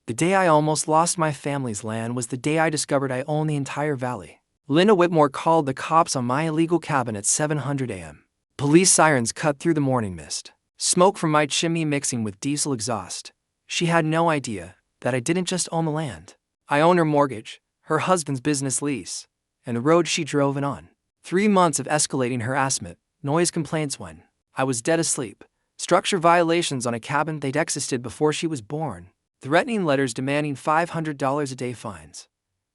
The day I almost lost my family's land was the day I discovered I own the entire valley. Linda Whitmore called the cops on my illegal cabin at 7:00 a.m. Police sirens cut through the morning mist, smoke from my chimney mixing with diesel exhaust. She had no idea that I didn't just own the land. I owned her mortgage, her husband's business lease, and the road she drove it on. 3 months of escalating harassment, noise complaints when I was dead asleep, structure violations on a cabin they'd existed before she was born, threatening letters demanding $500 a day fines.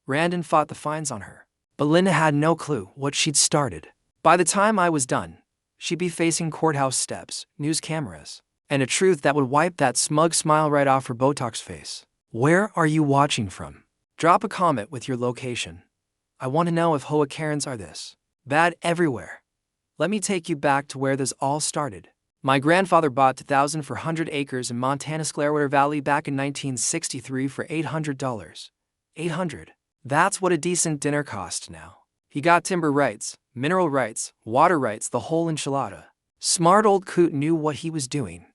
Randon fought the fines on her, but Linda had no clue what she'd started. By the time I was done, she'd be facing courthouse steps, news cameras, and a truth that would wipe that smug smile right off her Botox face. Where are you watching from? Drop a comment with your location. I want to know if HOA Karens are this bad everywhere. Let me take you back to where this all started. My grandfather bought 2,400 acres in Montana's Clearwater Valley back in 1963 for $800. $800. That's what a decent dinner cost now. He got timber rights, mineral rights, water rights, the whole enchilada. Smart old coot knew what he was doing.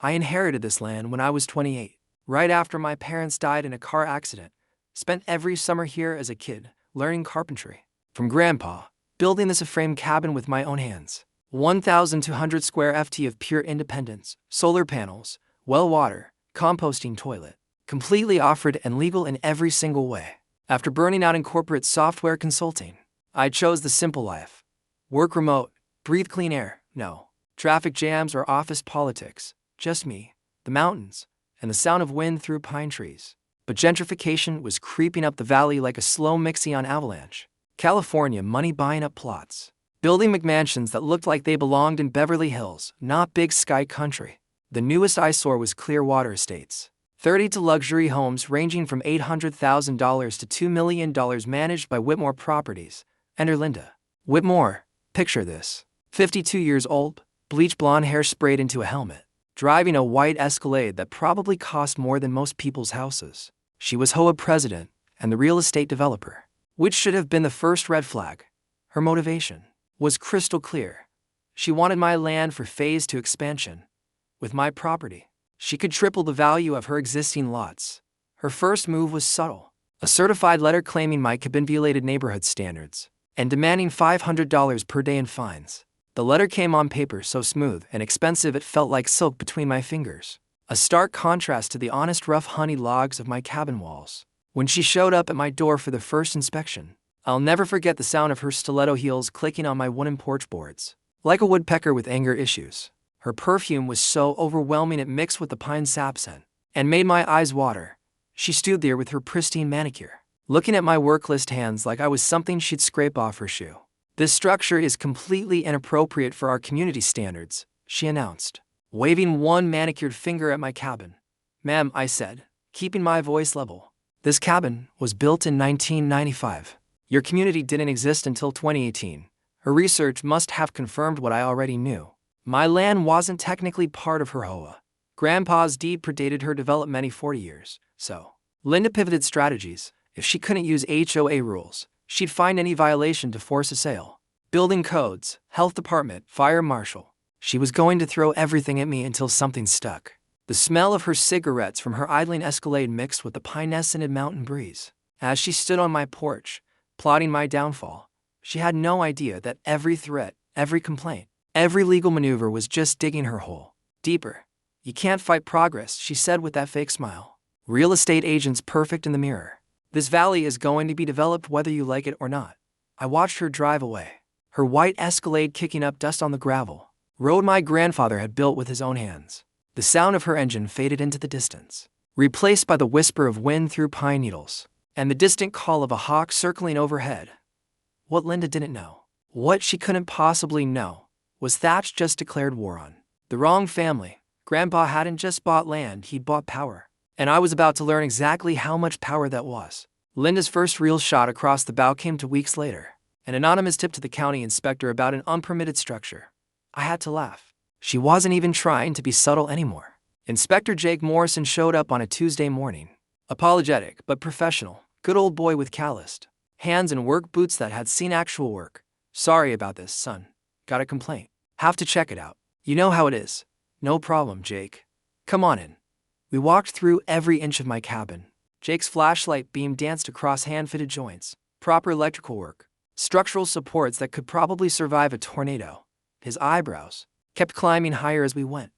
I inherited this land when I was 28, right after my parents died in a car accident. Spent every summer here as a kid, learning carpentry. From Grandpa, building this frame cabin with my own hands. 1,200 square ft of pure independence, solar panels, well water, composting toilet. Completely offered and legal in every single way. After burning out in corporate software consulting, I chose the simple life. Work remote, breathe clean air, no traffic jams or office politics. Just me, the mountains, and the sound of wind through pine trees. But gentrification was creeping up the valley like a slow Mixion avalanche. California money buying up plots, building McMansions that looked like they belonged in Beverly Hills, not big sky country. The newest eyesore was Clearwater Estates. 30 to luxury homes ranging from $800,000 to $2 million managed by Whitmore Properties. Enter Linda Whitmore. Picture this. 52 years old, bleach blonde hair sprayed into a helmet, driving a white Escalade that probably cost more than most people's houses. She was HOA president and the real estate developer, which should have been the first red flag. Her motivation was crystal clear. She wanted my land for phase 2 expansion. With my property, she could triple the value of her existing lots. Her first move was subtle. A certified letter claiming my cabin violated neighborhood standards and demanding $500 per day in fines. The letter came on paper so smooth and expensive it felt like silk between my fingers. A stark contrast to the honest rough honey logs of my cabin walls. When she showed up at my door for the first inspection, I'll never forget the sound of her stiletto heels clicking on my wooden porch boards. Like a woodpecker with anger issues, her perfume was so overwhelming it mixed with the pine sap scent and made my eyes water. She stood there with her pristine manicure, looking at my work-list hands like I was something she'd scrape off her shoe. This structure is completely inappropriate for our community standards, she announced, waving one manicured finger at my cabin. Ma'am, I said, keeping my voice level. This cabin was built in 1995. Your community didn't exist until 2018. Her research must have confirmed what I already knew. My land wasn't technically part of her HOA. Grandpa's deed predated her development 40 years, so Linda pivoted strategies. If she couldn't use HOA rules, she'd find any violation to force a sale. Building codes, health department, fire marshal. She was going to throw everything at me until something stuck. The smell of her cigarettes from her idling Escalade mixed with the pine-scented mountain breeze. As she stood on my porch, plotting my downfall, she had no idea that every threat, every complaint, every legal maneuver was just digging her hole deeper. You can't fight progress, she said with that fake smile. Real estate agents perfect in the mirror. This valley is going to be developed whether you like it or not. I watched her drive away, her white Escalade kicking up dust on the gravel, road my grandfather had built with his own hands. The sound of her engine faded into the distance, replaced by the whisper of wind through pine needles, and the distant call of a hawk circling overhead. What Linda didn't know, what she couldn't possibly know, was Thatch just declared war on the wrong family. Grandpa hadn't just bought land, he'd bought power. And I was about to learn exactly how much power that was. Linda's first real shot across the bow came 2 weeks later. An anonymous tip to the county inspector about an unpermitted structure. I had to laugh. She wasn't even trying to be subtle anymore. Inspector Jake Morrison showed up on a Tuesday morning. Apologetic, but professional. Good old boy with calloused hands and work boots that had seen actual work. Sorry about this, son. Got a complaint. Have to check it out. You know how it is. No problem, Jake. Come on in. We walked through every inch of my cabin. Jake's flashlight beam danced across hand-fitted joints, proper electrical work, structural supports that could probably survive a tornado. His eyebrows kept climbing higher as we went.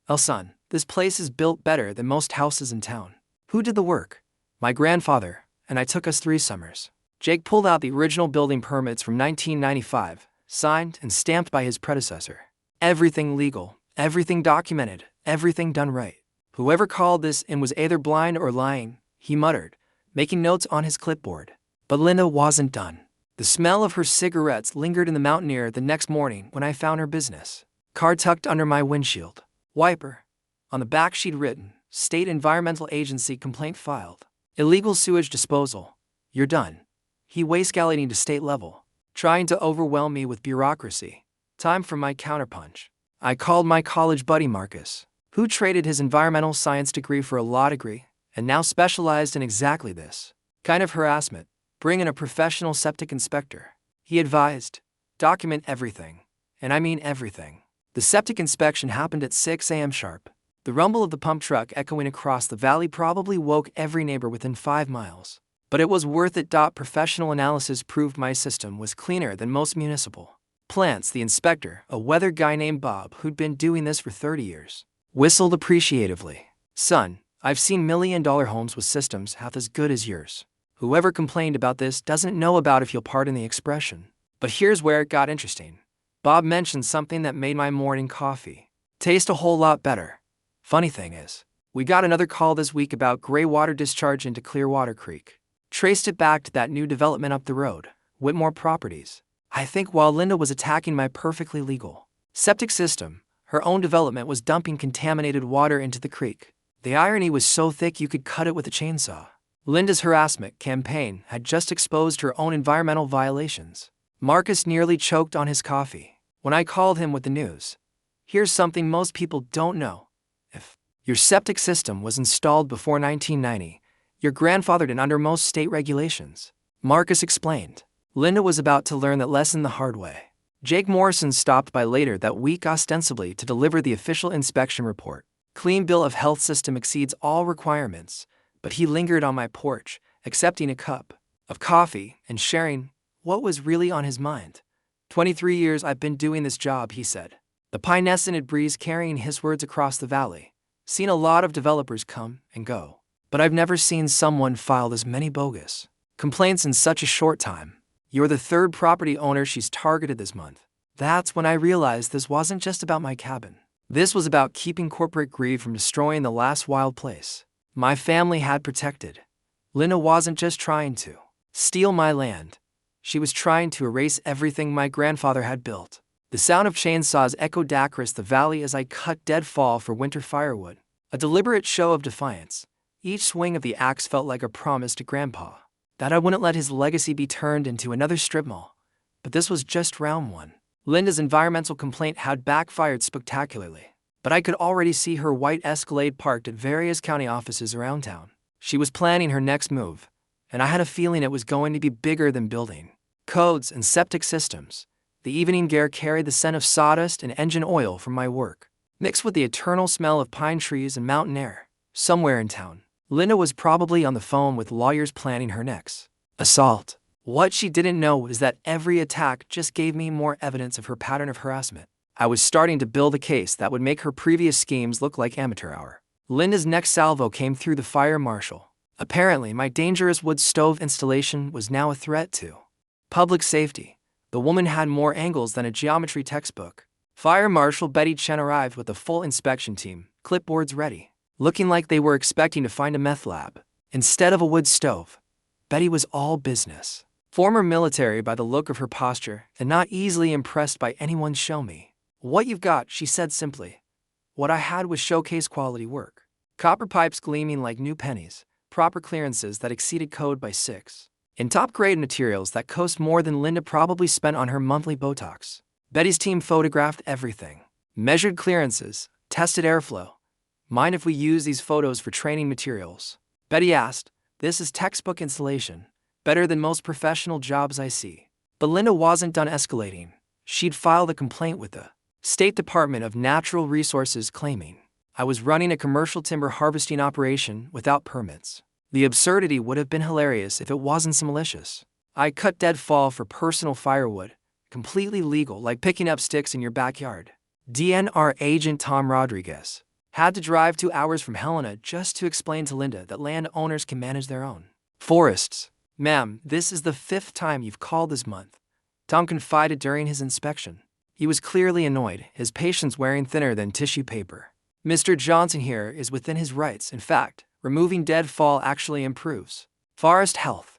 "El son, this place is built better than most houses in town." "Who did the work?" "My grandfather, and I took us 3 summers." Jake pulled out the original building permits from 1995, signed and stamped by his predecessor. Everything legal, everything documented, everything done right. "Whoever called this in was either blind or lying," he muttered, making notes on his clipboard. But Linda wasn't done. The smell of her cigarettes lingered in the mountain air the next morning when I found her business card tucked under my windshield wiper. On the back she'd written, "State Environmental Agency complaint filed. Illegal sewage disposal. You're done." He escalating to state level, trying to overwhelm me with bureaucracy. Time for my counterpunch. I called my college buddy Marcus, who traded his environmental science degree for a law degree, and now specialized in exactly this kind of harassment. "Bring in a professional septic inspector," he advised. "Document everything. And I mean everything." The septic inspection happened at 6 a.m. sharp. The rumble of the pump truck echoing across the valley probably woke every neighbor within 5 miles. But it was worth it. Professional analysis proved my system was cleaner than most municipal plants. The inspector, a weather guy named Bob who'd been doing this for 30 years, whistled appreciatively. "Son, I've seen $1 million homes with systems half as good as yours. Whoever complained about this doesn't know about, if you'll pardon the expression." But here's where it got interesting. Bob mentioned something that made my morning coffee taste a whole lot better. Funny thing is, we got another call this week about gray water discharge into Clearwater Creek. Traced it back to that new development up the road, Whitmore Properties. I think while Linda was attacking my perfectly legal septic system, her own development was dumping contaminated water into the creek. The irony was so thick you could cut it with a chainsaw. Linda's harassment campaign had just exposed her own environmental violations. Marcus nearly choked on his coffee when I called him with the news. "Here's something most people don't know. If your septic system was installed before 1990, you're grandfathered in under most state regulations," Marcus explained. Linda was about to learn that lesson the hard way. Jake Morrison stopped by later that week ostensibly to deliver the official inspection report. Clean bill of health system exceeds all requirements, but he lingered on my porch, accepting a cup of coffee and sharing what was really on his mind. 23 years I've been doing this job," he said. The pine-scented breeze carrying his words across the valley. "Seen a lot of developers come and go, but I've never seen someone file this many bogus complaints in such a short time. You're the 3rd property owner she's targeted this month." That's when I realized this wasn't just about my cabin. This was about keeping corporate greed from destroying the last wild place my family had protected. Linda wasn't just trying to steal my land. She was trying to erase everything my grandfather had built. The sound of chainsaws echoed across the valley as I cut deadfall for winter firewood. A deliberate show of defiance. Each swing of the axe felt like a promise to Grandpa that I wouldn't let his legacy be turned into another strip mall. But this was just round 1. Linda's environmental complaint had backfired spectacularly, but I could already see her white Escalade parked at various county offices around town. She was planning her next move, and I had a feeling it was going to be bigger than building codes and septic systems. The evening air carried the scent of sawdust and engine oil from my work, mixed with the eternal smell of pine trees and mountain air. Somewhere in town, Linda was probably on the phone with lawyers planning her next assault. What she didn't know was that every attack just gave me more evidence of her pattern of harassment. I was starting to build a case that would make her previous schemes look like amateur hour. Linda's next salvo came through the fire marshal. Apparently, my dangerous wood stove installation was now a threat to public safety. The woman had more angles than a geometry textbook. Fire Marshal Betty Chen arrived with a full inspection team, clipboards ready, looking like they were expecting to find a meth lab instead of a wood stove. Betty was all business. Former military by the look of her posture, and not easily impressed by anyone's show me. "What you've got," she said simply. What I had was showcase quality work. Copper pipes gleaming like new pennies, proper clearances that exceeded code by 6, and top-grade materials that cost more than Linda probably spent on her monthly Botox. Betty's team photographed everything. Measured clearances, tested airflow. "Mind if we use these photos for training materials?" Betty asked. "This is textbook installation. Better than most professional jobs I see." But Linda wasn't done escalating. She'd filed a complaint with the State Department of Natural Resources claiming I was running a commercial timber harvesting operation without permits. The absurdity would have been hilarious if it wasn't so malicious. I cut deadfall for personal firewood, completely legal, like picking up sticks in your backyard. DNR agent Tom Rodriguez had to drive 2 hours from Helena just to explain to Linda that landowners can manage their own forests. Ma'am, this is the 5th time you've called this month, Tom confided during his inspection. He was clearly annoyed, his patience wearing thinner than tissue paper. Mr. Johnson here is within his rights. In fact, removing deadfall actually improves forest health.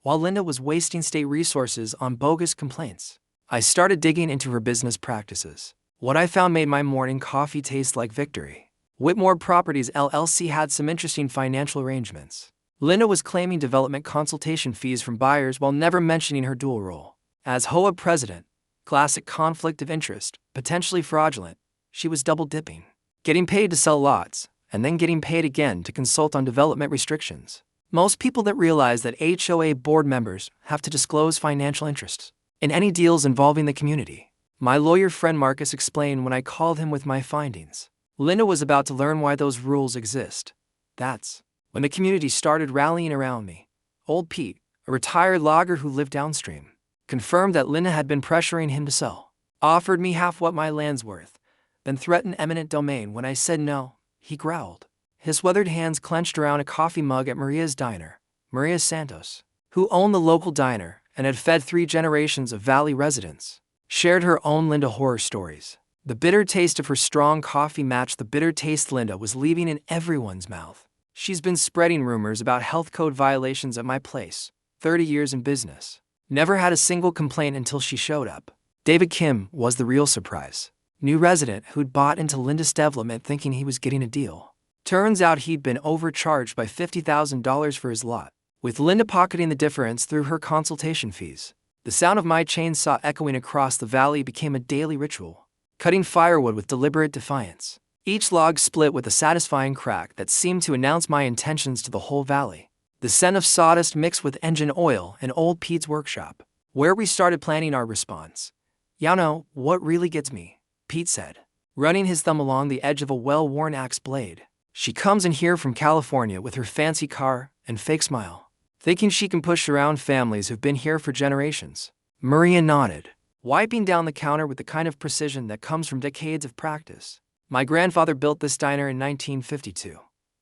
While Linda was wasting state resources on bogus complaints, I started digging into her business practices. What I found made my morning coffee taste like victory. Whitmore Properties LLC had some interesting financial arrangements. Linda was claiming development consultation fees from buyers while never mentioning her dual role as HOA president. Classic conflict of interest, potentially fraudulent. She was double dipping, getting paid to sell lots, and then getting paid again to consult on development restrictions. Most people don't realize that HOA board members have to disclose financial interests in any deals involving the community. My lawyer friend Marcus explained when I called him with my findings. Linda was about to learn why those rules exist. That's when the community started rallying around me. Old Pete, a retired logger who lived downstream, confirmed that Linda had been pressuring him to sell, offered me half what my land's worth, then threatened eminent domain. When I said no, he growled, his weathered hands clenched around a coffee mug at Maria's diner. Maria Santos, who owned the local diner and had fed 3 generations of Valley residents, shared her own Linda horror stories. The bitter taste of her strong coffee matched the bitter taste Linda was leaving in everyone's mouth. She's been spreading rumors about health code violations at my place, 30 years in business. Never had a single complaint until she showed up. David Kim was the real surprise. New resident who'd bought into Linda's development thinking he was getting a deal. Turns out he'd been overcharged by $50,000 for his lot, with Linda pocketing the difference through her consultation fees. The sound of my chainsaw echoing across the valley became a daily ritual, cutting firewood with deliberate defiance. Each log split with a satisfying crack that seemed to announce my intentions to the whole valley. The scent of sawdust mixed with engine oil in old Pete's workshop, where we started planning our response. "You know what really gets me?" Pete said, running his thumb along the edge of a well-worn axe blade. "She comes in here from California with her fancy car and fake smile, thinking she can push around families who've been here for generations." Maria nodded, wiping down the counter with the kind of precision that comes from decades of practice. "My grandfather built this diner in 1952.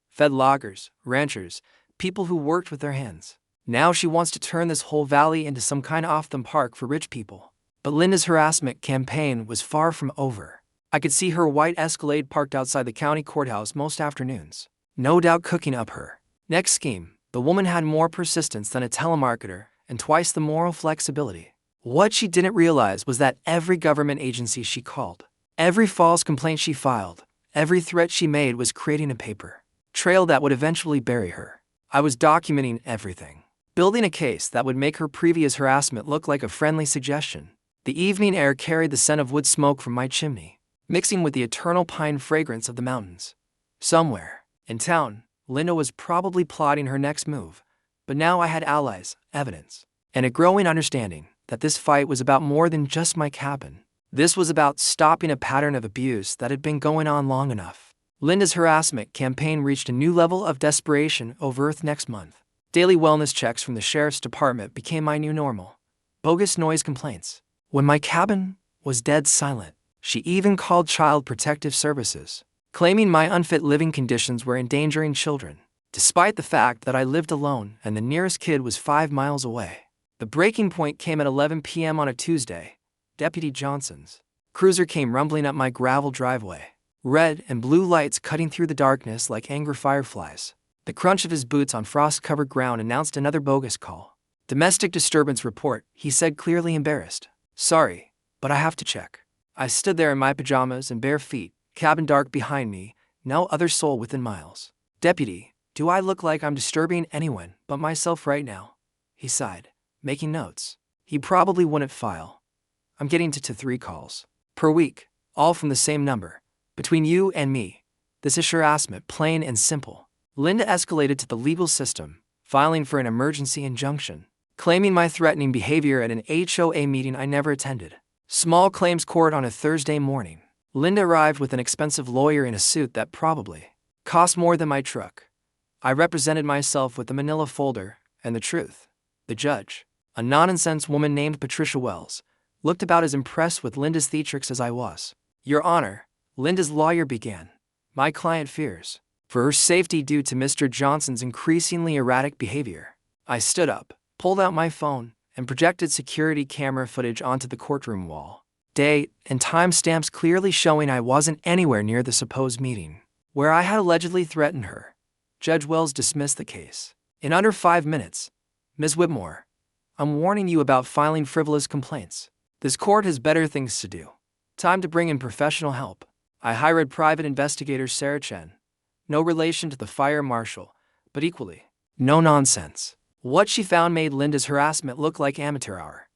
Fed loggers, ranchers, people who worked with their hands. Now she wants to turn this whole valley into some kind of off-the park for rich people." But Linda's harassment campaign was far from over. I could see her white Escalade parked outside the county courthouse most afternoons, no doubt cooking up her next scheme. The woman had more persistence than a telemarketer and twice the moral flexibility. What she didn't realize was that every government agency she called, every false complaint she filed, every threat she made was creating a paper trail that would eventually bury her. I was documenting everything, building a case that would make her previous harassment look like a friendly suggestion. The evening air carried the scent of wood smoke from my chimney, mixing with the eternal pine fragrance of the mountains. Somewhere in town, Linda was probably plotting her next move, but now I had allies, evidence, and a growing understanding that this fight was about more than just my cabin. This was about stopping a pattern of abuse that had been going on long enough. Linda's harassment campaign reached a new level of desperation over Earth next month. Daily wellness checks from the sheriff's department became my new normal. Bogus noise complaints. When my cabin was dead silent, she even called Child Protective Services, claiming my unfit living conditions were endangering children, despite the fact that I lived alone and the nearest kid was 5 miles away. The breaking point came at 11 p.m. on a Tuesday. Deputy Johnson's cruiser came rumbling up my gravel driveway, red and blue lights cutting through the darkness like angry fireflies. The crunch of his boots on frost-covered ground announced another bogus call. "Domestic disturbance report," he said, clearly embarrassed. "Sorry, but I have to check." I stood there in my pajamas and bare feet, cabin dark behind me, no other soul within miles. "Deputy, do I look like I'm disturbing anyone but myself right now?" He sighed, making notes. He probably wouldn't file. "I'm getting to 3 calls per week, all from the same number. Between you and me, this is harassment, plain and simple." Linda escalated to the legal system, filing for an emergency injunction, claiming my threatening behavior at an HOA meeting I never attended. Small claims court on a Thursday morning. Linda arrived with an expensive lawyer in a suit that probably cost more than my truck. I represented myself with the manila folder and the truth. The judge, a nonsense woman named Patricia Wells, looked about as impressed with Linda's theatrics as I was. Your Honor, Linda's lawyer began. My client fears for her safety due to Mr. Johnson's increasingly erratic behavior. I stood up, pulled out my phone, and projected security camera footage onto the courtroom wall. Date and timestamps clearly showing I wasn't anywhere near the supposed meeting where I had allegedly threatened her. Judge Wells dismissed the case. In under 5 minutes, Ms. Whitmore, I'm warning you about filing frivolous complaints. This court has better things to do. Time to bring in professional help. I hired private investigator Sarah Chen. No relation to the fire marshal, but equally no nonsense. What she found made Linda's harassment look like amateur hour.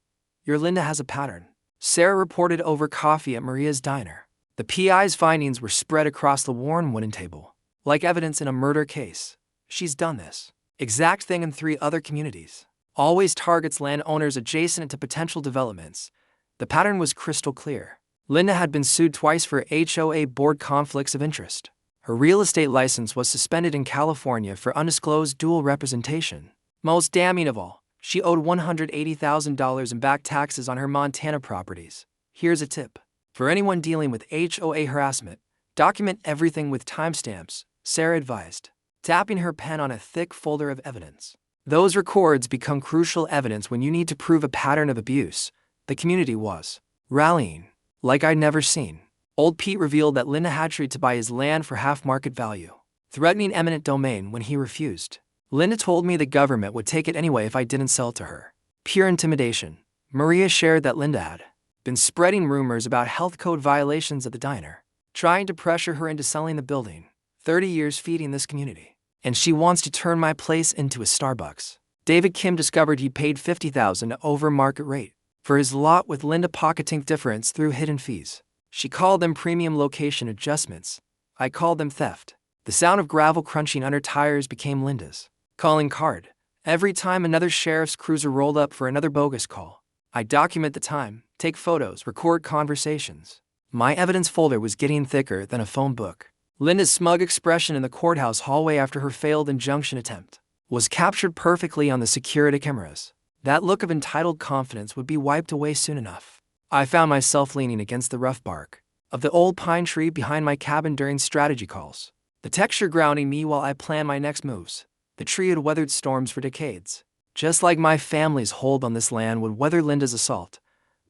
Your Linda has a pattern, Sarah reported over coffee at Maria's diner. The PI's findings were spread across the worn wooden table, like evidence in a murder case. She's done this exact thing in 3 other communities. Always targets landowners adjacent to potential developments. The pattern was crystal clear. Linda had been sued twice for HOA board conflicts of interest. Her real estate license was suspended in California for undisclosed dual representation. Most damning of all, she owed $180,000 in back taxes on her Montana properties. Here's a tip. For anyone dealing with HOA harassment, document everything with timestamps, Sarah advised, tapping her pen on a thick folder of evidence. Those records become crucial evidence when you need to prove a pattern of abuse. The community was rallying like I'd never seen. Old Pete revealed that Linda had tried to buy his land for half market value, threatening eminent domain when he refused. Linda told me the government would take it anyway if I didn't sell to her. Pure intimidation. Maria shared that Linda had been spreading rumors about health code violations at the diner, trying to pressure her into selling the building. 30 years feeding this community. And she wants to turn my place into a Starbucks. David Kim discovered he paid $50,000 over market rate for his lot with Linda pocketing difference through hidden fees. She called them premium location adjustments. I called them theft. The sound of gravel crunching under tires became Linda's calling card. Every time another sheriff's cruiser rolled up for another bogus call, I document the time, take photos, record conversations. My evidence folder was getting thicker than a phone book. Linda's smug expression in the courthouse hallway after her failed injunction attempt was captured perfectly on the security cameras. That look of entitled confidence would be wiped away soon enough. I found myself leaning against the rough bark of the old pine tree behind my cabin during strategy calls, the texture grounding me while I planned my next moves. The tree had weathered storms for decades, just like my family's hold on this land would weather Linda's assault.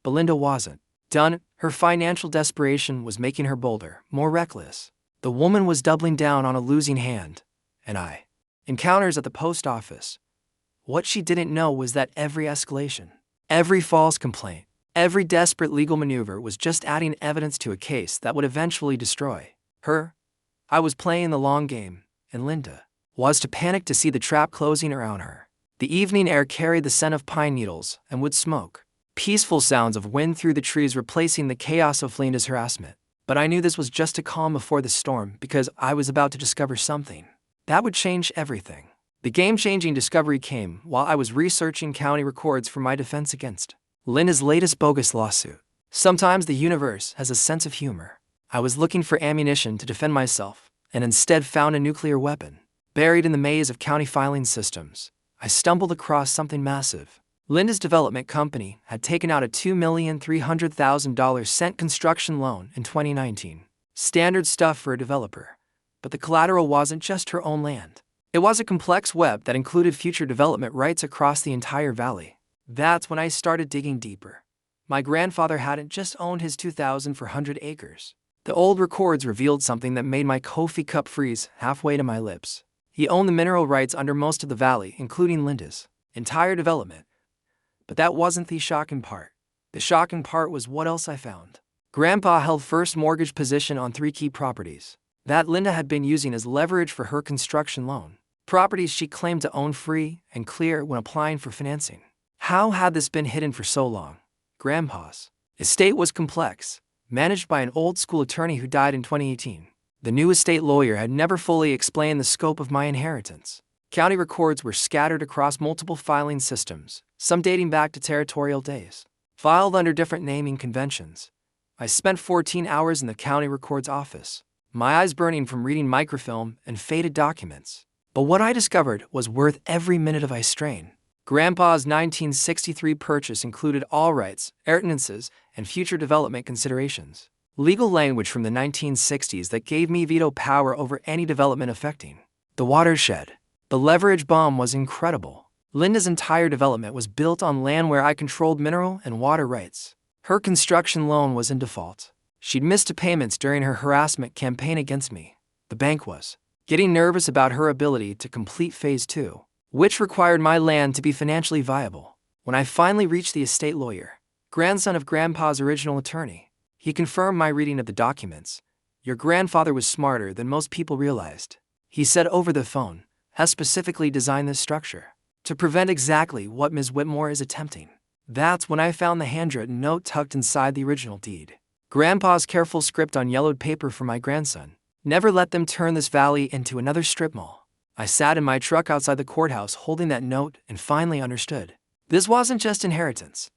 But Linda wasn't done. Her financial desperation was making her bolder, more reckless. The woman was doubling down on a losing hand, and encounters at the post office. What she didn't know was that every escalation, every false complaint, every desperate legal maneuver was just adding evidence to a case that would eventually destroy her. I was playing the long game, and Linda was to panic to see the trap closing around her. The evening air carried the scent of pine needles and wood smoke, peaceful sounds of wind through the trees replacing the chaos of Linda's harassment. But I knew this was just a calm before the storm because I was about to discover something that would change everything. The game-changing discovery came while I was researching county records for my defense against Linda's latest bogus lawsuit. Sometimes the universe has a sense of humor. I was looking for ammunition to defend myself and instead found a nuclear weapon. Buried in the maze of county filing systems, I stumbled across something massive. Linda's development company had taken out a $2,300,000 cent construction loan in 2019. Standard stuff for a developer. But the collateral wasn't just her own land. It was a complex web that included future development rights across the entire valley. That's when I started digging deeper. My grandfather hadn't just owned his 2,400 acres. The old records revealed something that made my coffee cup freeze halfway to my lips. He owned the mineral rights under most of the valley, including Linda's entire development. But that wasn't the shocking part. The shocking part was what else I found. Grandpa held first mortgage position on 3 key properties that Linda had been using as leverage for her construction loan. Properties she claimed to own free and clear when applying for financing. How had this been hidden for so long? Grandpa's estate was complex, managed by an old-school attorney who died in 2018. The new estate lawyer had never fully explained the scope of my inheritance. County records were scattered across multiple filing systems, some dating back to territorial days. Filed under different naming conventions, I spent 14 hours in the county record's office, my eyes burning from reading microfilm and faded documents. But what I discovered was worth every minute of eye strain. Grandpa's 1963 purchase included all rights, ordinances, and future development considerations. Legal language from the 1960s that gave me veto power over any development affecting the watershed. The leverage bomb was incredible. Linda's entire development was built on land where I controlled mineral and water rights. Her construction loan was in default. She'd missed payments during her harassment campaign against me. The bank was getting nervous about her ability to complete Phase 2, which required my land to be financially viable. When I finally reached the estate lawyer, grandson of Grandpa's original attorney, he confirmed my reading of the documents. Your grandfather was smarter than most people realized. He said over the phone, has specifically designed this structure to prevent exactly what Ms. Whitmore is attempting. That's when I found the handwritten note tucked inside the original deed. Grandpa's careful script on yellowed paper for my grandson. Never let them turn this valley into another strip mall. I sat in my truck outside the courthouse holding that note and finally understood. This wasn't just inheritance.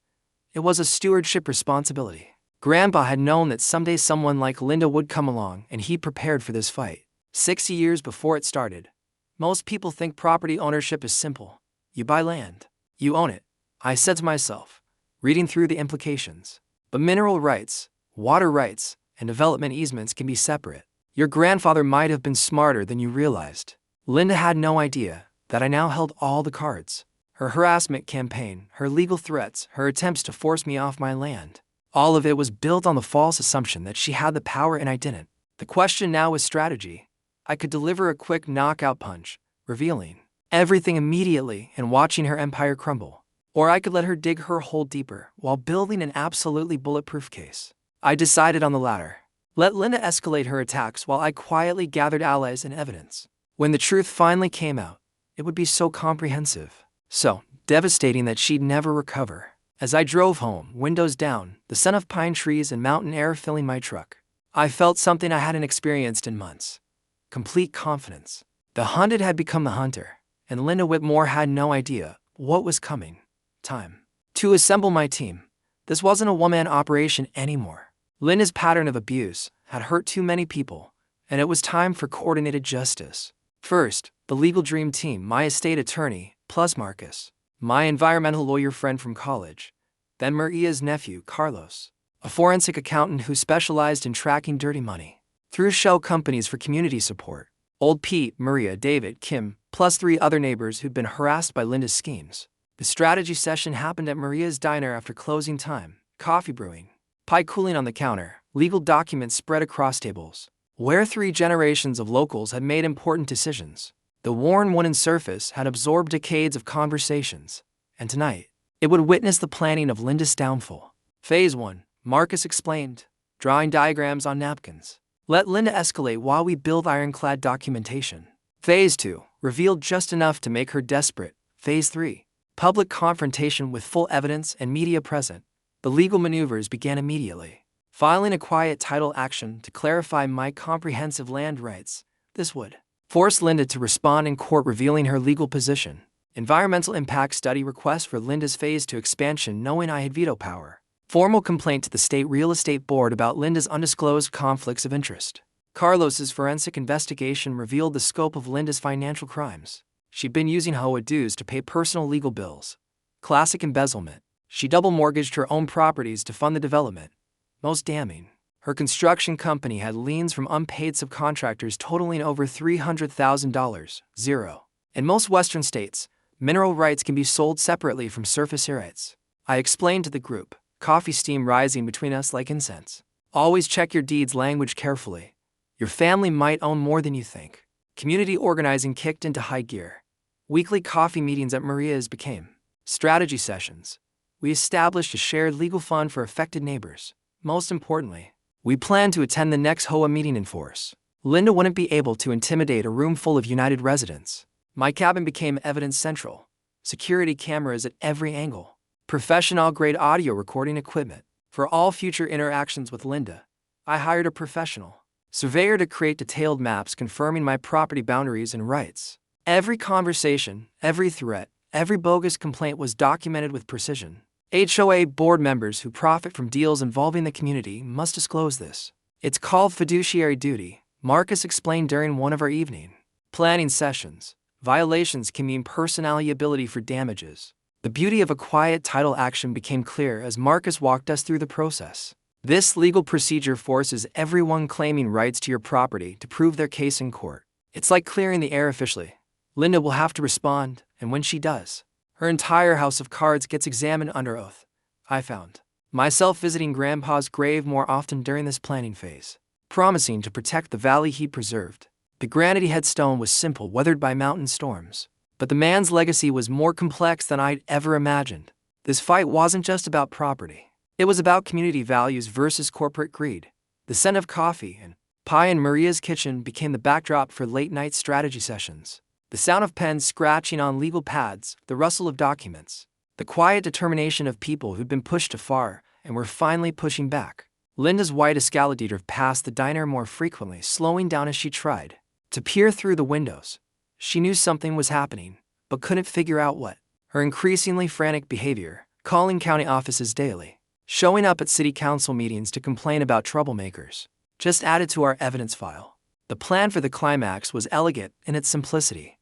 It was a stewardship responsibility. Grandpa had known that someday someone like Linda would come along, and he prepared for this fight. 60 years before it started. Most people think property ownership is simple. You buy land. You own it. I said to myself, reading through the implications. But mineral rights, water rights, and development easements can be separate. Your grandfather might have been smarter than you realized. Linda had no idea that I now held all the cards. Her harassment campaign, her legal threats, her attempts to force me off my land. All of it was built on the false assumption that she had the power and I didn't. The question now was strategy. I could deliver a quick knockout punch, revealing everything immediately and watching her empire crumble. Or I could let her dig her hole deeper while building an absolutely bulletproof case. I decided on the latter. Let Linda escalate her attacks while I quietly gathered allies and evidence. When the truth finally came out, it would be so comprehensive, so devastating that she'd never recover. As I drove home, windows down, the scent of pine trees and mountain air filling my truck, I felt something I hadn't experienced in months. Complete confidence. The hunted had become the hunter, and Linda Whitmore had no idea what was coming. Time to assemble my team. This wasn't a one-man operation anymore. Linda's pattern of abuse had hurt too many people, and it was time for coordinated justice. First, the legal dream team, my estate attorney, plus Marcus, my environmental lawyer friend from college. Then Maria's nephew, Carlos, a forensic accountant who specialized in tracking dirty money through shell companies for community support. Old Pete, Maria, David, Kim, plus 3 other neighbors who'd been harassed by Linda's schemes. The strategy session happened at Maria's diner after closing time. Coffee brewing, pie cooling on the counter, legal documents spread across tables, where 3 generations of locals had made important decisions. The worn wooden surface had absorbed decades of conversations, and tonight, it would witness the planning of Linda's downfall. Phase 1, Marcus explained, drawing diagrams on napkins. Let Linda escalate while we build ironclad documentation. Phase 2, revealed just enough to make her desperate. Phase 3, public confrontation with full evidence and media present. The legal maneuvers began immediately. Filing a quiet title action to clarify my comprehensive land rights. This would force Linda to respond in court, revealing her legal position. Environmental impact study request for Linda's Phase 2 expansion, knowing I had veto power. Formal complaint to the State Real Estate Board about Linda's undisclosed conflicts of interest. Carlos's forensic investigation revealed the scope of Linda's financial crimes. She'd been using HOA dues to pay personal legal bills. Classic embezzlement. She double-mortgaged her own properties to fund the development. Most damning, her construction company had liens from unpaid subcontractors totaling over $300,000. 0. In most Western states, mineral rights can be sold separately from surface rights. I explained to the group, coffee steam rising between us like incense. Always check your deeds language carefully. Your family might own more than you think. Community organizing kicked into high gear. Weekly coffee meetings at Maria's became strategy sessions. We established a shared legal fund for affected neighbors. Most importantly, we planned to attend the next HOA meeting in force. Linda wouldn't be able to intimidate a room full of United residents. My cabin became evidence central. Security cameras at every angle. Professional-grade audio recording equipment. For all future interactions with Linda, I hired a professional surveyor to create detailed maps confirming my property boundaries and rights. Every conversation, every threat, every bogus complaint was documented with precision. HOA board members who profit from deals involving the community must disclose this. It's called fiduciary duty, Marcus explained during one of our evening planning sessions. Violations can mean personal liability for damages. The beauty of a quiet title action became clear as Marcus walked us through the process. This legal procedure forces everyone claiming rights to your property to prove their case in court. It's like clearing the air officially. Linda will have to respond, and when she does, her entire house of cards gets examined under oath. I found myself visiting Grandpa's grave more often during this planning phase, promising to protect the valley he preserved. The granite headstone was simple, weathered by mountain storms. But the man's legacy was more complex than I'd ever imagined. This fight wasn't just about property. It was about community values versus corporate greed. The scent of coffee and pie in Maria's kitchen became the backdrop for late-night strategy sessions. The sound of pens scratching on legal pads, the rustle of documents, the quiet determination of people who'd been pushed too far and were finally pushing back. Linda's white escalator passed the diner more frequently, slowing down as she tried to peer through the windows. She knew something was happening, but couldn't figure out what. Her increasingly frantic behavior, calling county offices daily, showing up at city council meetings to complain about troublemakers, just added to our evidence file. The plan for the climax was elegant in its simplicity.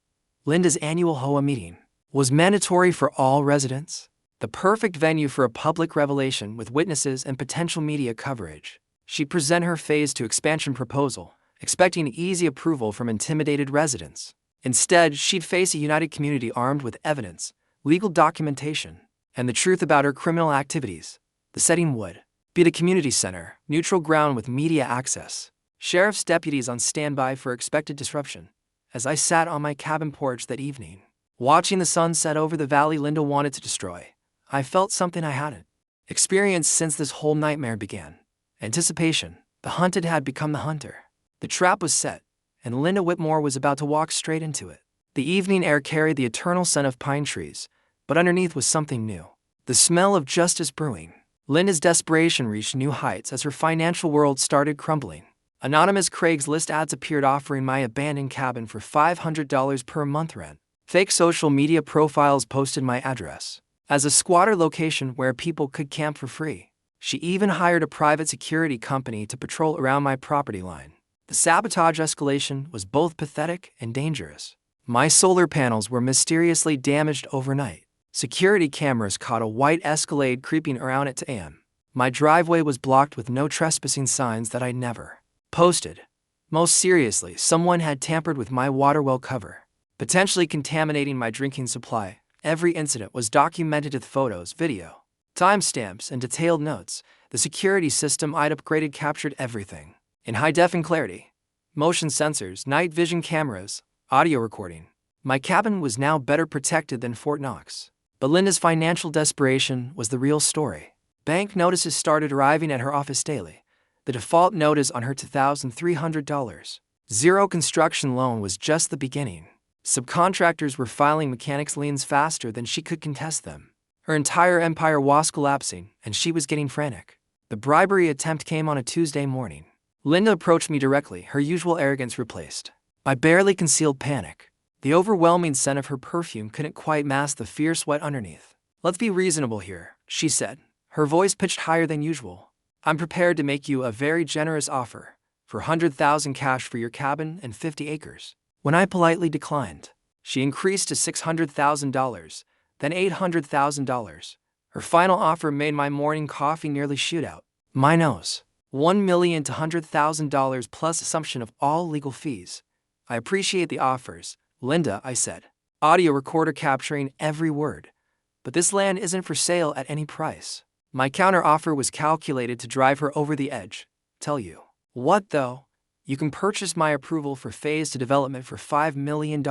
Linda's annual HOA meeting was mandatory for all residents, the perfect venue for a public revelation with witnesses and potential media coverage. She'd present her phase 2 expansion proposal, expecting easy approval from intimidated residents. Instead, she'd face a united community armed with evidence, legal documentation, and the truth about her criminal activities. The setting would be the community center, neutral ground with media access, sheriff's deputies on standby for expected disruption. As I sat on my cabin porch that evening, watching the sun set over the valley Linda wanted to destroy, I felt something I hadn't experienced since this whole nightmare began. Anticipation. The hunted had become the hunter. The trap was set, and Linda Whitmore was about to walk straight into it. The evening air carried the eternal scent of pine trees, but underneath was something new. The smell of justice brewing. Linda's desperation reached new heights as her financial world started crumbling. Anonymous Craigslist ads appeared offering my abandoned cabin for $500 per month rent. Fake social media profiles posted my address as a squatter location where people could camp for free. She even hired a private security company to patrol around my property line. The sabotage escalation was both pathetic and dangerous. My solar panels were mysteriously damaged overnight. Security cameras caught a white Escalade creeping around at 2 a.m. My driveway was blocked with no trespassing signs that I'd never posted. Most seriously, someone had tampered with my water well cover, potentially contaminating my drinking supply. Every incident was documented with photos, video, timestamps, and detailed notes. The security system I'd upgraded captured everything in high-def clarity. Motion sensors, night vision cameras, audio recording. My cabin was now better protected than Fort Knox. But Linda's financial desperation was the real story. Bank notices started arriving at her office daily. The default note is on her $2,300. Zero construction loan was just the beginning. Subcontractors were filing mechanics liens faster than she could contest them. Her entire empire was collapsing, and she was getting frantic. The bribery attempt came on a Tuesday morning. Linda approached me directly, her usual arrogance replaced by barely concealed panic. The overwhelming scent of her perfume couldn't quite mask the fierce sweat underneath. "Let's be reasonable here," she said, her voice pitched higher than usual. "I'm prepared to make you a very generous offer for $100,000 cash for your cabin and 50 acres. When I politely declined, she increased to $600,000, then $800,000. Her final offer made my morning coffee nearly shoot out my nose. $1,200,000 plus assumption of all legal fees. "I appreciate the offers, Linda," I said, audio recorder capturing every word. "But this land isn't for sale at any price." My counteroffer was calculated to drive her over the edge. "Tell you what, though, you can purchase my approval for phase 2 development for $5 million.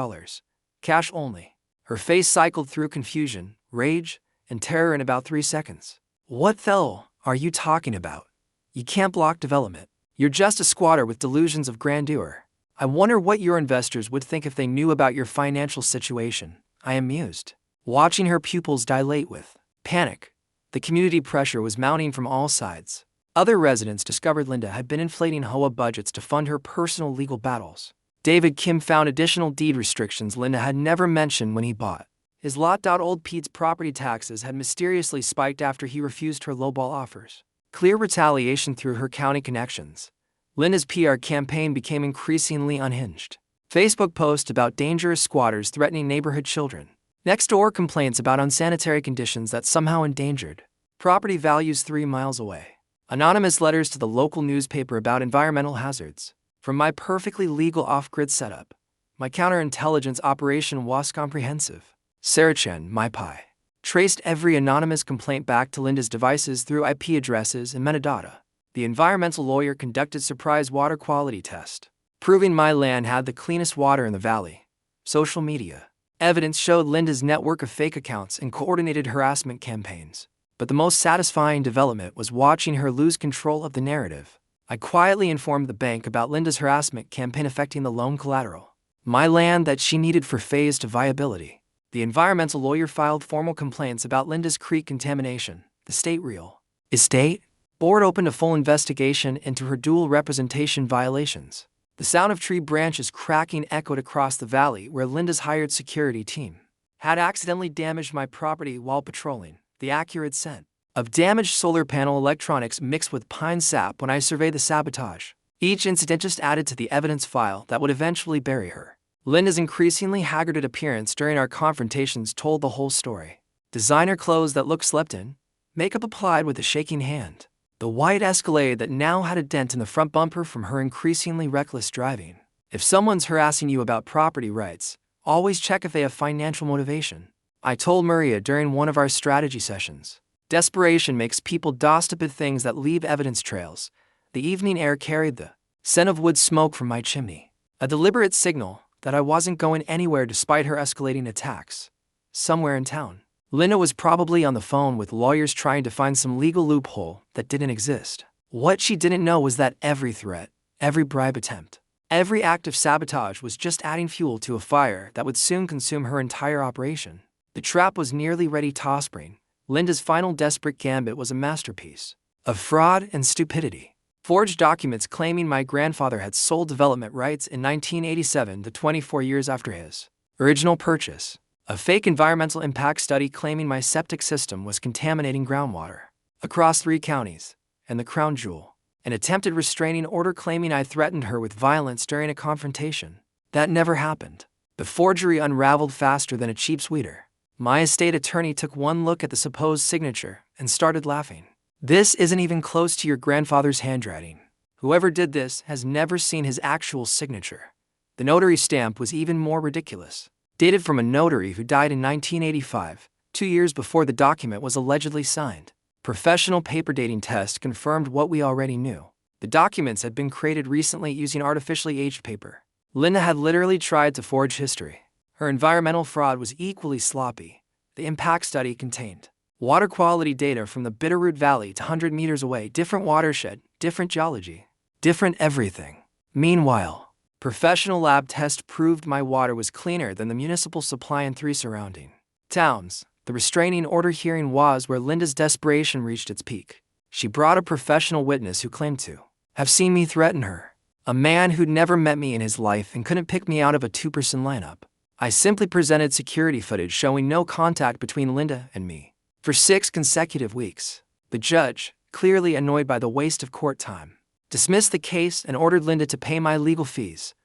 Cash only." Her face cycled through confusion, rage, and terror in about 3 seconds. "What the hell are you talking about? You can't block development. You're just a squatter with delusions of grandeur. I wonder what your investors would think if they knew about your financial situation." I mused, watching her pupils dilate with panic. The community pressure was mounting from all sides. Other residents discovered Linda had been inflating HOA budgets to fund her personal legal battles. David Kim found additional deed restrictions Linda had never mentioned when he bought. His lot. Old Pete's property taxes had mysteriously spiked after he refused her lowball offers. Clear retaliation through her county connections. Linda's PR campaign became increasingly unhinged. Facebook posts about dangerous squatters threatening neighborhood children. Next-door complaints about unsanitary conditions that somehow endangered property values 3 miles away. Anonymous letters to the local newspaper about environmental hazards. From my perfectly legal off-grid setup, my counterintelligence operation was comprehensive. Sarah Chen, my pie, traced every anonymous complaint back to Linda's devices through IP addresses and metadata. The environmental lawyer conducted surprise water quality test, proving my land had the cleanest water in the valley. Social media evidence showed Linda's network of fake accounts and coordinated harassment campaigns. But the most satisfying development was watching her lose control of the narrative. I quietly informed the bank about Linda's harassment campaign affecting the loan collateral, my land that she needed for phase to viability. The environmental lawyer filed formal complaints about Linda's creek contamination. The state real estate board opened a full investigation into her dual representation violations. The sound of tree branches cracking echoed across the valley where Linda's hired security team had accidentally damaged my property while patrolling. The accurate scent of damaged solar panel electronics mixed with pine sap when I surveyed the sabotage. Each incident just added to the evidence file that would eventually bury her. Linda's increasingly haggarded appearance during our confrontations told the whole story. Designer clothes that looked slept in, makeup applied with a shaking hand. The white Escalade that now had a dent in the front bumper from her increasingly reckless driving. If someone's harassing you about property rights, always check if they have financial motivation. I told Maria during one of our strategy sessions. Desperation makes people do stupid things that leave evidence trails. The evening air carried the scent of wood smoke from my chimney. A deliberate signal that I wasn't going anywhere despite her escalating attacks. Somewhere in town, Linda was probably on the phone with lawyers trying to find some legal loophole that didn't exist. What she didn't know was that every threat, every bribe attempt, every act of sabotage was just adding fuel to a fire that would soon consume her entire operation. The trap was nearly ready to spring. Linda's final desperate gambit was a masterpiece of fraud and stupidity. Forged documents claiming my grandfather had sold development rights in 1987 to 24 years after his original purchase. A fake environmental impact study claiming my septic system was contaminating groundwater across 3 counties, and the crown jewel, an attempted restraining order claiming I threatened her with violence during a confrontation. That never happened. The forgery unraveled faster than a cheap sweeter. My estate attorney took one look at the supposed signature and started laughing. This isn't even close to your grandfather's handwriting. Whoever did this has never seen his actual signature. The notary stamp was even more ridiculous. Dated from a notary who died in 1985, 2 years before the document was allegedly signed. Professional paper dating test confirmed what we already knew. The documents had been created recently using artificially aged paper. Linda had literally tried to forge history. Her environmental fraud was equally sloppy. The impact study contained water quality data from the Bitterroot Valley to 100 meters away, different watershed, different geology, different everything. Meanwhile, professional lab tests proved my water was cleaner than the municipal supply in 3 surrounding towns. The restraining order hearing was where Linda's desperation reached its peak. She brought a professional witness who claimed to have seen me threaten her, a man who'd never met me in his life and couldn't pick me out of a 2-person lineup. I simply presented security footage showing no contact between Linda and me. For 6 consecutive weeks, the judge, clearly annoyed by the waste of court time, dismissed the case and ordered Linda to pay my legal fees.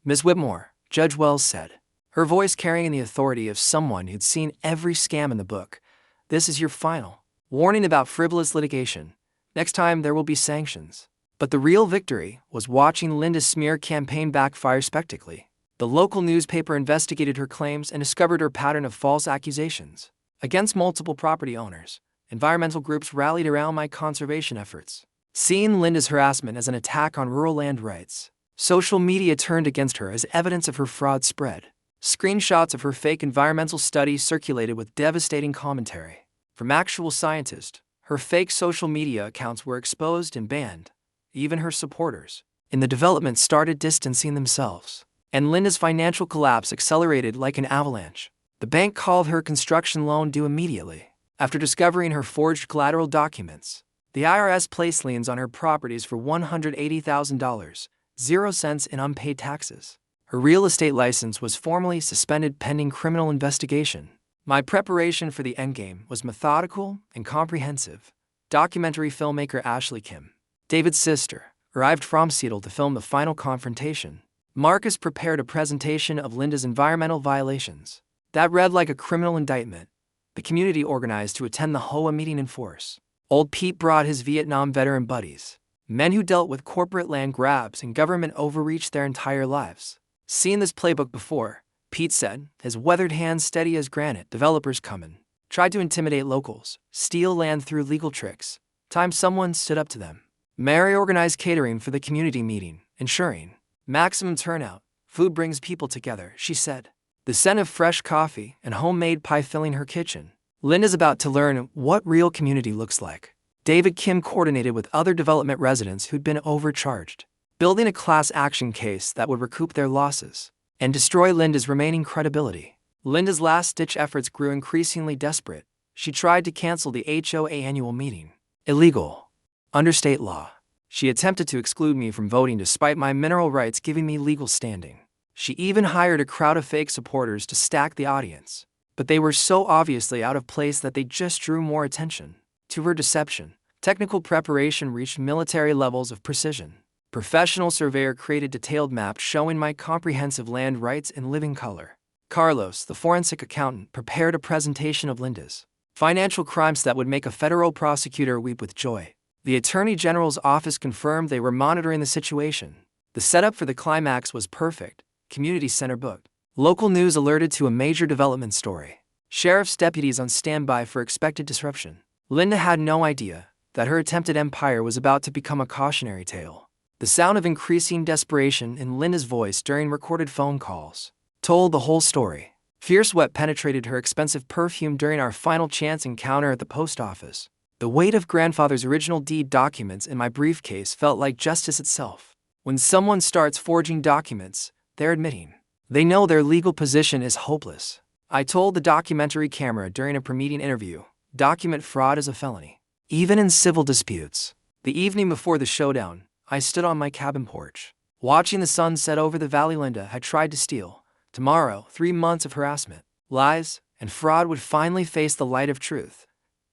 Ms. Whitmore, Judge Wells said, her voice carrying the authority of someone who'd seen every scam in the book. This is your final warning about frivolous litigation. Next time there will be sanctions. But the real victory was watching Linda's smear campaign backfire spectacularly. The local newspaper investigated her claims and discovered her pattern of false accusations against multiple property owners. Environmental groups rallied around my conservation efforts, seeing Linda's harassment as an attack on rural land rights. Social media turned against her as evidence of her fraud spread. Screenshots of her fake environmental studies circulated with devastating commentary from actual scientists. Her fake social media accounts were exposed and banned. Even her supporters in the development started distancing themselves. And Linda's financial collapse accelerated like an avalanche. The bank called her construction loan due immediately. After discovering her forged collateral documents, the IRS placed liens on her properties for $180,000, 0 cents in unpaid taxes. Her real estate license was formally suspended pending criminal investigation. My preparation for the endgame was methodical and comprehensive. Documentary filmmaker Ashley Kim, David's sister, arrived from Seattle to film the final confrontation. Marcus prepared a presentation of Linda's environmental violations. That read like a criminal indictment. The community organized to attend the HOA meeting in force. Old Pete brought his Vietnam veteran buddies, men who dealt with corporate land grabs and government overreach their entire lives. Seen this playbook before, Pete said, his weathered hands steady as granite. Developers coming. Tried to intimidate locals, steal land through legal tricks. Time someone stood up to them. Mary organized catering for the community meeting, ensuring maximum turnout. Food brings people together, she said. The scent of fresh coffee and homemade pie filling her kitchen. Linda's about to learn what real community looks like. David Kim coordinated with other development residents who'd been overcharged, building a class action case that would recoup their losses and destroy Linda's remaining credibility. Linda's last-ditch efforts grew increasingly desperate. She tried to cancel the HOA annual meeting. Illegal. Under state law. She attempted to exclude me from voting despite my mineral rights giving me legal standing. She even hired a crowd of fake supporters to stack the audience. But they were so obviously out of place that they just drew more attention. To her deception, technical preparation reached military levels of precision. Professional surveyor created detailed maps showing my comprehensive land rights in living color. Carlos, the forensic accountant, prepared a presentation of Linda's financial crimes that would make a federal prosecutor weep with joy. The Attorney General's office confirmed they were monitoring the situation. The setup for the climax was perfect. Community center booked. Local news alerted to a major development story. Sheriff's deputies on standby for expected disruption. Linda had no idea that her attempted empire was about to become a cautionary tale. The sound of increasing desperation in Linda's voice during recorded phone calls told the whole story. Fierce sweat penetrated her expensive perfume during our final chance encounter at the post office. The weight of grandfather's original deed documents in my briefcase felt like justice itself. When someone starts forging documents, they're admitting they know their legal position is hopeless. I told the documentary camera during a pre-meeting interview, document fraud is a felony, even in civil disputes. The evening before the showdown, I stood on my cabin porch, watching the sun set over the valley Linda had tried to steal. Tomorrow, 3 months of harassment, lies, and fraud would finally face the light of truth.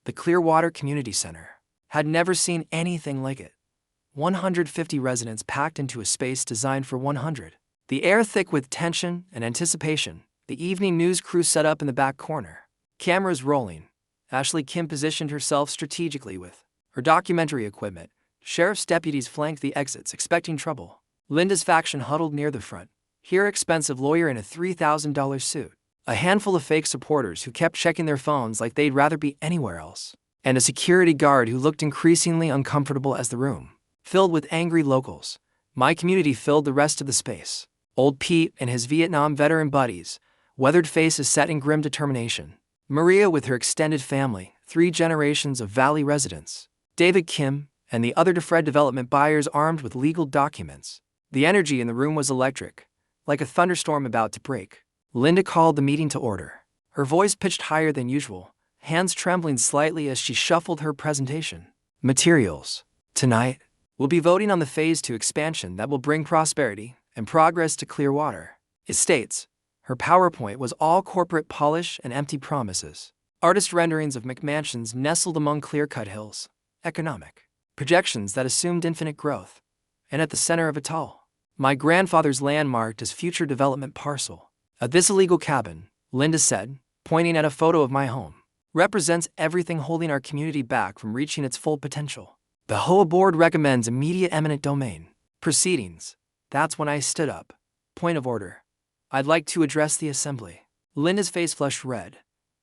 The Clearwater Community Center had never seen anything like it. 150 residents packed into a space designed for 100. The air thick with tension and anticipation. The evening news crew set up in the back corner. Cameras rolling. Ashley Kim positioned herself strategically with her documentary equipment. Sheriff's deputies flanked the exits, expecting trouble. Linda's faction huddled near the front. Here, expensive lawyer in a $3,000 suit. A handful of fake supporters who kept checking their phones like they'd rather be anywhere else. And a security guard who looked increasingly uncomfortable as the room filled with angry locals. My community filled the rest of the space. Old Pete and his Vietnam veteran buddies, weathered faces set in grim determination. Maria with her extended family, 3 generations of Valley residents. David Kim and the other DeFred development buyers armed with legal documents. The energy in the room was electric, like a thunderstorm about to break. Linda called the meeting to order, her voice pitched higher than usual, hands trembling slightly as she shuffled her presentation. Materials. Tonight, we'll be voting on the Phase 2 expansion that will bring prosperity and progress to Clearwater. It states, her PowerPoint was all corporate polish and empty promises. Artist renderings of McMansions nestled among clear-cut hills. Economic projections that assumed infinite growth. And at the center of it all, my grandfather's land marked as future development parcel. This illegal cabin, Linda said, pointing at a photo of my home, represents everything holding our community back from reaching its full potential. The HOA board recommends immediate eminent domain proceedings. That's when I stood up. Point of order. I'd like to address the assembly. Linda's face flushed red.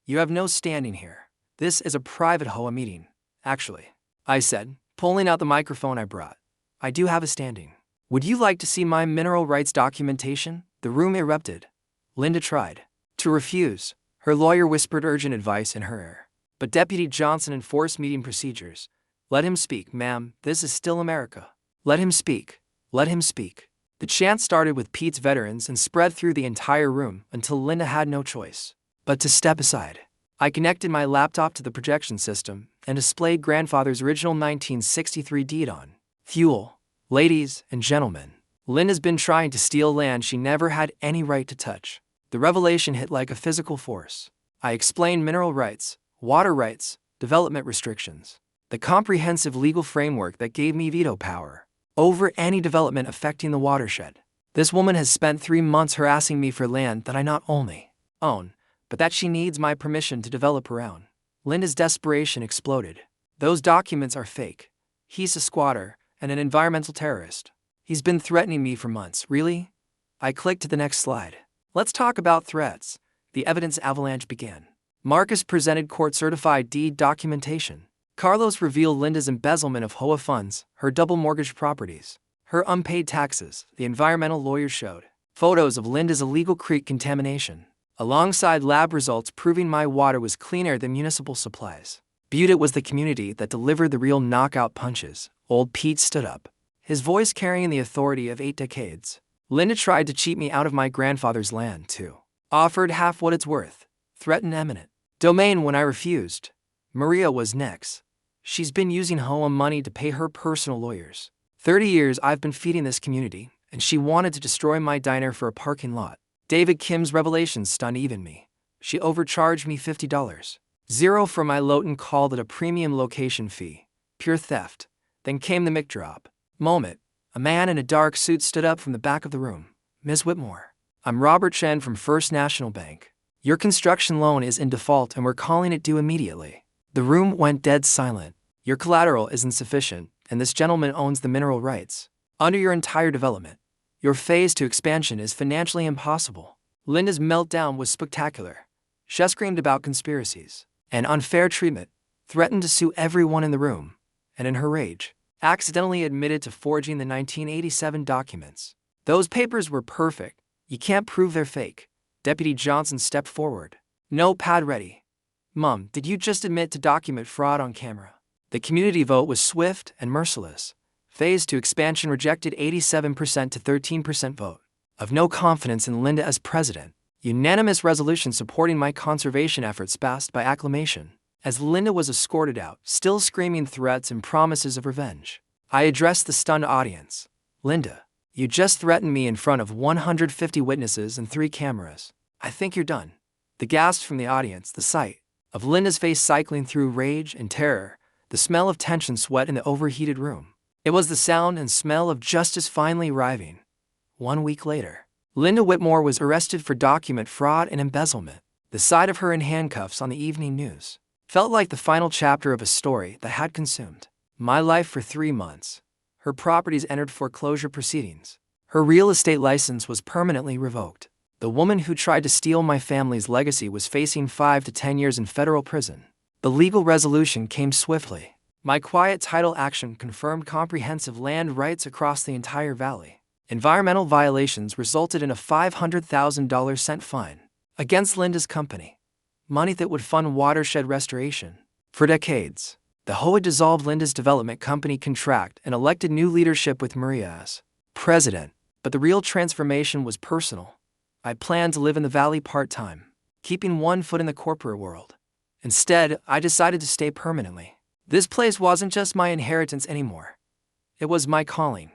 You have no standing here. This is a private HOA meeting. Actually, I said, pulling out the microphone I brought. I do have a standing. Would you like to see my mineral rights documentation? The room erupted. Linda tried to refuse. Her lawyer whispered urgent advice in her ear. But Deputy Johnson enforced meeting procedures. Let him speak, ma'am. This is still America. Let him speak. Let him speak. The chant started with Pete's veterans and spread through the entire room until Linda had no choice but to step aside. I connected my laptop to the projection system and displayed grandfather's original 1963 deed on fuel. Ladies and gentlemen, Linda's been trying to steal land she never had any right to touch. The revelation hit like a physical force. I explained mineral rights, water rights, development restrictions, the comprehensive legal framework that gave me veto power over any development affecting the watershed. This woman has spent 3 months harassing me for land that I not only own, but that she needs my permission to develop her own. Linda's desperation exploded. Those documents are fake. He's a squatter and an environmental terrorist. He's been threatening me for months. Really? I clicked to the next slide. Let's talk about threats. The evidence avalanche began. Marcus presented court-certified deed documentation. Carlos revealed Linda's embezzlement of HOA funds, her double mortgaged properties, her unpaid taxes. The environmental lawyers showed photos of Linda's illegal creek contamination, alongside lab results proving my water was cleaner than municipal supplies. But it was the community that delivered the real knockout punches. Old Pete stood up, his voice carrying the authority of 8 decades. Linda tried to cheat me out of my grandfather's land, too. Offered half what it's worth. Threatened eminent domain when I refused. Maria was next. She's been using HOA money to pay her personal lawyers. 30 years I've been feeding this community, and she wanted to destroy my diner for a parking lot. David Kim's revelations stunned even me. She overcharged me $50. Zero for my Lowton, called it a premium location fee. Pure theft. Then came the mic drop moment. A man in a dark suit stood up from the back of the room. Ms. Whitmore, I'm Robert Chen from First National Bank. Your construction loan is in default and we're calling it due immediately. The room went dead silent. Your collateral is insufficient, and this gentleman owns the mineral rights under your entire development. Your phase 2 expansion is financially impossible. Linda's meltdown was spectacular. She screamed about conspiracies and unfair treatment, threatened to sue everyone in the room, and in her rage, accidentally admitted to forging the 1987 documents. Those papers were perfect. You can't prove they're fake. Deputy Johnson stepped forward. Notepad ready. Mom, did you just admit to document fraud on camera? The community vote was swift and merciless. Phase 2 expansion rejected 87% to 13% vote. Of no confidence in Linda as president. Unanimous resolution supporting my conservation efforts passed by acclamation. As Linda was escorted out, still screaming threats and promises of revenge, I addressed the stunned audience. Linda, you just threatened me in front of 150 witnesses and 3 cameras. I think you're done. The gasp from the audience, the sight of Linda's face cycling through rage and terror, the smell of tension sweat in the overheated room. It was the sound and smell of justice finally arriving. 1 week later, Linda Whitmore was arrested for document fraud and embezzlement. The sight of her in handcuffs on the evening news felt like the final chapter of a story that had consumed my life for 3 months. Her properties entered foreclosure proceedings. Her real estate license was permanently revoked. The woman who tried to steal my family's legacy was facing 5 to 10 years in federal prison. The legal resolution came swiftly. My quiet title action confirmed comprehensive land rights across the entire valley. Environmental violations resulted in a $500,000 cent fine against Linda's company, money that would fund watershed restoration. For decades, the HOA dissolved Linda's development company contract and elected new leadership with Maria as president. But the real transformation was personal. I planned to live in the valley part-time, keeping one foot in the corporate world. Instead, I decided to stay permanently. This place wasn't just my inheritance anymore. It was my calling.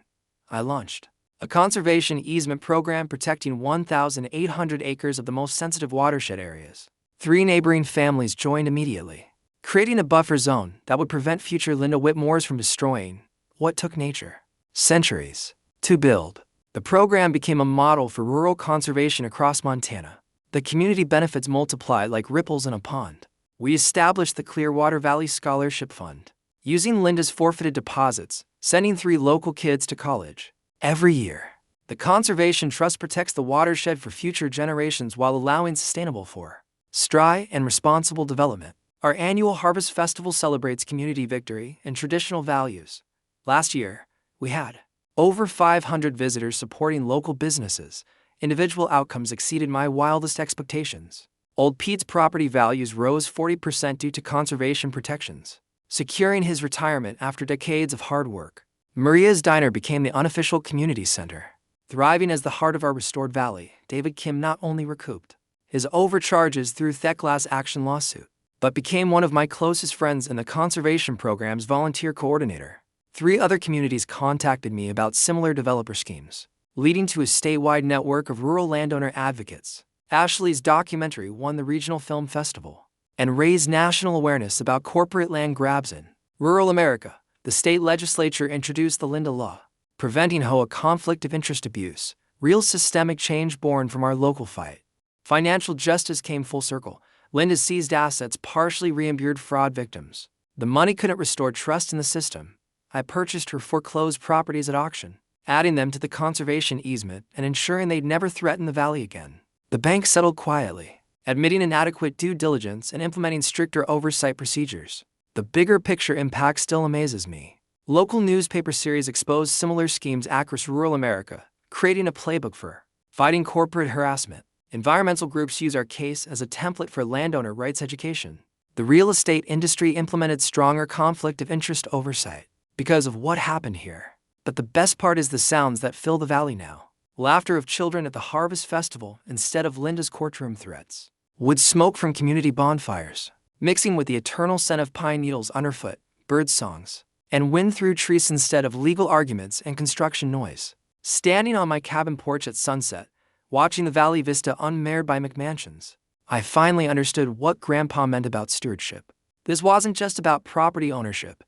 I launched a conservation easement program protecting 1,800 acres of the most sensitive watershed areas. 3 neighboring families joined immediately, creating a buffer zone that would prevent future Linda Whitmores from destroying what took nature centuries to build. The program became a model for rural conservation across Montana. The community benefits multiplied like ripples in a pond. We established the Clearwater Valley Scholarship Fund, using Linda's forfeited deposits, sending 3 local kids to college every year. The Conservation Trust protects the watershed for future generations while allowing sustainable forestry and responsible development. Our annual Harvest Festival celebrates community victory and traditional values. Last year, we had over 500 visitors supporting local businesses. Individual outcomes exceeded my wildest expectations. Old Pete's property values rose 40% due to conservation protections, securing his retirement after decades of hard work. Maria's Diner became the unofficial community center. Thriving as the heart of our restored valley, David Kim not only recouped his overcharges through theft class action lawsuit, but became one of my closest friends and the conservation program's volunteer coordinator. 3 other communities contacted me about similar developer schemes, leading to a statewide network of rural landowner advocates. Ashley's documentary won the regional film festival and raised national awareness about corporate land grabs in rural America. The state legislature introduced the Linda Law, preventing HOA conflict of interest abuse, real systemic change born from our local fight. Financial justice came full circle. Linda's seized assets partially reimbursed fraud victims. The money couldn't restore trust in the system. I purchased her foreclosed properties at auction, adding them to the conservation easement and ensuring they'd never threaten the valley again. The bank settled quietly, admitting inadequate due diligence and implementing stricter oversight procedures. The bigger picture impact still amazes me. Local newspaper series exposed similar schemes across rural America, creating a playbook for fighting corporate harassment. Environmental groups use our case as a template for landowner rights education. The real estate industry implemented stronger conflict of interest oversight because of what happened here. But the best part is the sounds that fill the valley now. Laughter of children at the Harvest Festival instead of Linda's courtroom threats. Wood smoke from community bonfires, mixing with the eternal scent of pine needles underfoot, bird songs, and wind through trees instead of legal arguments and construction noise. Standing on my cabin porch at sunset, watching the valley vista unmarred by McMansions, I finally understood what Grandpa meant about stewardship. This wasn't just about property ownership.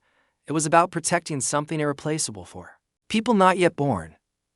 It was about protecting something irreplaceable for people not yet born.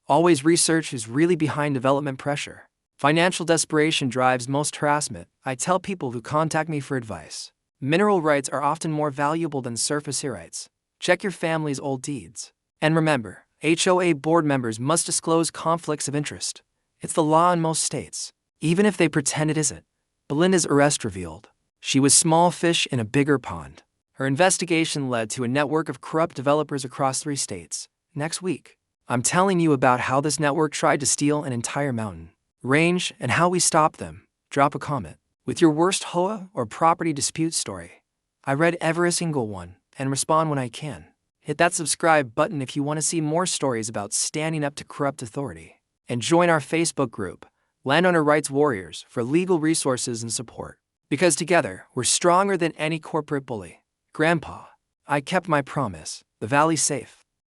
Always research who's really behind development pressure. Financial desperation drives most harassment. I tell people who contact me for advice. Mineral rights are often more valuable than surface rights. Check your family's old deeds. And remember, HOA board members must disclose conflicts of interest. It's the law in most states, even if they pretend it isn't. Belinda's arrest revealed she was small fish in a bigger pond. Her investigation led to a network of corrupt developers across 3 states. Next week, I'm telling you about how this network tried to steal an entire mountain range and how we stopped them. Drop a comment with your worst HOA or property dispute story. I read every single one and respond when I can. Hit that subscribe button if you want to see more stories about standing up to corrupt authority. And join our Facebook group, Landowner Rights Warriors, for legal resources and support. Because together, we're stronger than any corporate bully. Grandpa, I kept my promise. The valley's safe.